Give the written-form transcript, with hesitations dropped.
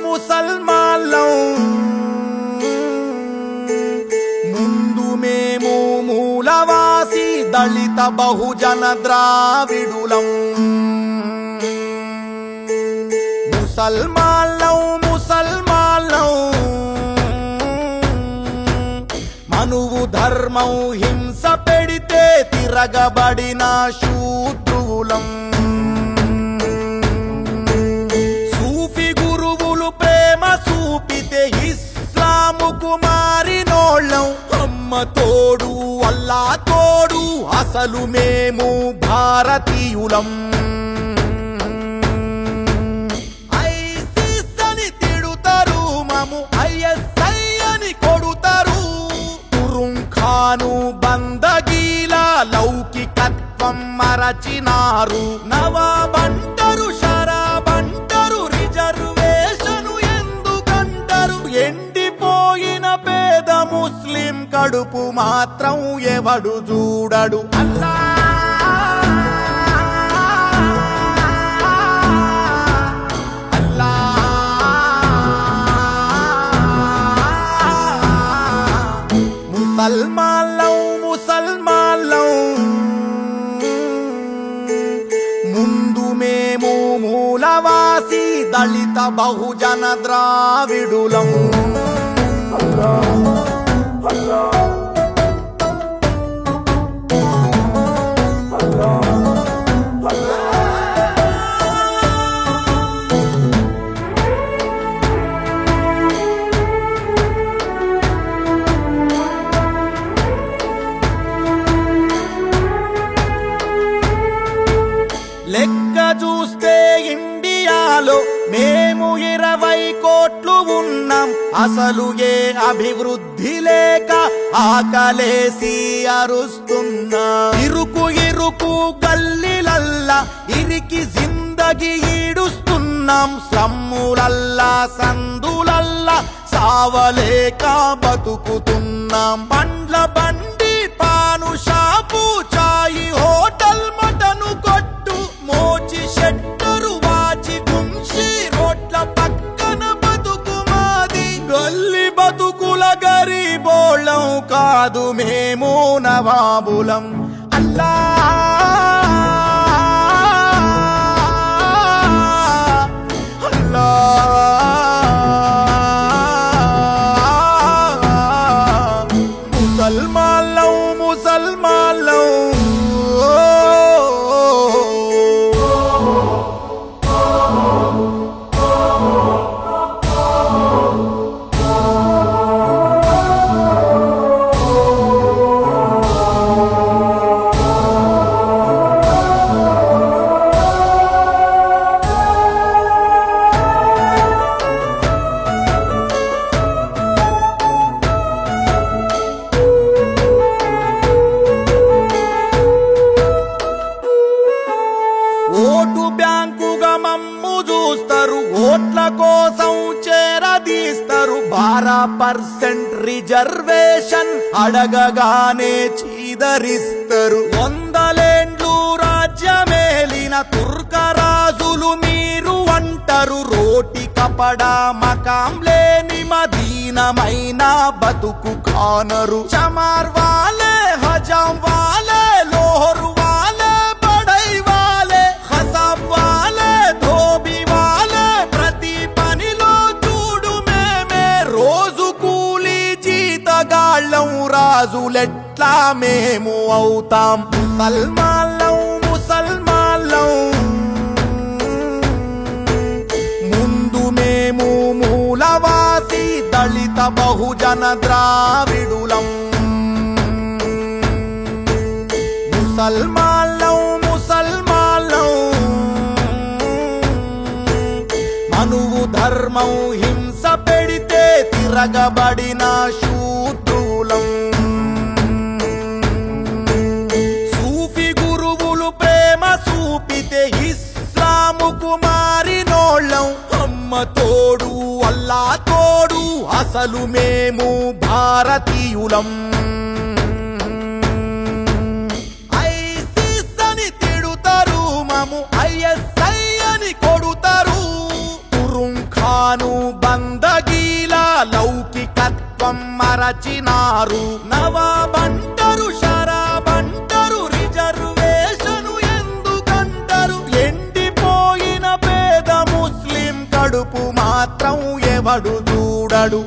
ముసల్మాన్లం ముందు మేము మూలవాసి దళిత బహుజన ద్రావిడులం. ముసల్మాన్లం మనువు ధర్మం హింస పెడితే తిరగబడిన శూద్రులం. చూపితే ఇస్లాముకు మారినోళ్ళం. అమ్మ తోడు అల్లా తోడు అసలు మేము భారతీయులం. ఐసిస్ అని తిడుతారు, మము ఐఎస్ఐ అని కొడుతారు. తురుంఖాను బందగీల లౌకికత్వం మరచినారు. నవాబంటరు షరాబంటరు రిజర్వేషన్ ఎండిపోయిన పేద ముస్లిం కడుపు మాత్రం ఎవడు చూడడు. అల్లా అల్లా ముసల్మాన్లం ముందు మేము మూలవాసి దళిత బహుజన ద్రావిడులం. లెక్క చూస్తే ఇండియాలో మేము 20 కోట్లు ఉన్నాం. అసలు ఏ అభివృద్ధి లేక ఆకలేసి అరుస్తున్నా. ఇరుకు గల్లీలల్లా ఇరికి జిందగీ ఈడుస్తున్నాం. సమ్ములల్లా సందులల్లా సావలేక బతుకుతున్నాం. పండ్ల బండి పాను షాపు చాయి హోటల్ మటను కొట్టు మోచి షెట్టరు వాచి గుంషి రోడ్ల పక్కన బతుకు మాది. గల్లి బతుకుల గరీబోళ్ళం కాదు మేము నవాబులం. అల్లా అల్లా ముసల్మాన్లం ఓటు బ్యాంకుగా మమ్ము చూస్తారు. ఓట్ల కోసం చేరదీస్తారు. 12% రిజర్వేషన్ అడగగానే చీదరిస్తారు. 100 ఏండ్లు రాజ్యమేలిన తుర్కరాజులు మీరు అంటారు. రోటి కపడా మకాం లేని మదీనమైన బతుకు కానరు. చమార్ వాలే హజాం వాలే లోహరు వాలే బడై వాలే ఖసాబ్ వాలే ధోబి వాలే ప్రతి పనిలో చూడు మేమే. రోజు కూలి జీతగాళ్ళం రాజులెట్లా మేము అవుతాం. ముసల్మాన్లం ముందు మేము మూలవాసి దళిత బహుజన ద్రావిడులం. ముసల్మాన్లం మనువు ధర్మం హింస పెడితే తిరగబడిన శూద్రులం. సూఫీ గురువులు ప్రేమ చూపితే ఇస్లాముకు మారినోళ్ళం. అమ్మ తోడు అల్లా తోడు అసలు మేము భారతీయులం. ఐసిస్ అని తిడుతారు, మము ఐఎస్ఐ అని కొడుతారు. ఖాను బందగీల లౌకికత్వం మరచినారు. నవాబంటరు షరాబంటరు రిజర్వేషను ఎందుకంటారు. ఎండిపోయిన పేద ముస్లిం కడుపు మాత్రం ఎవడు చూడడు.